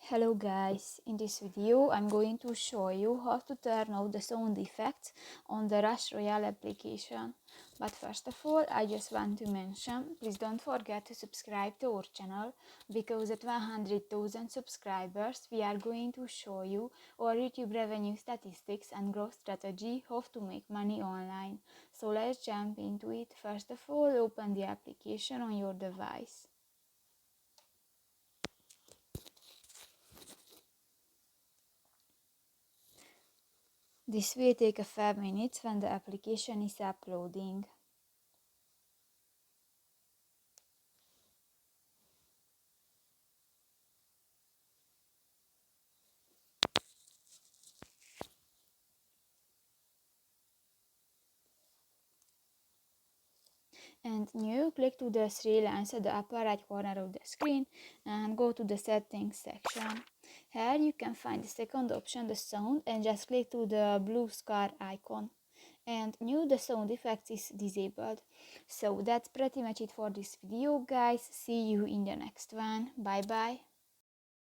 Hello guys, in this video I'm going to show you how to turn off the sound effects on the Rush Royale application. But first of all, I just want to mention, please don't forget to subscribe to our channel, because at 100,000 subscribers we are going to show you our YouTube revenue statistics and growth strategy, how to make money online. So let's jump into it. First of all, open the application on your device. This will take a few minutes when the application is uploading. And new, click to the three lines at the upper right corner of the screen and go to the settings section. Here you can find the second option, the sound, and just click to the blue star icon. And new, the sound effects is disabled. So that's pretty much it for this video guys. See you in the next one. Bye bye.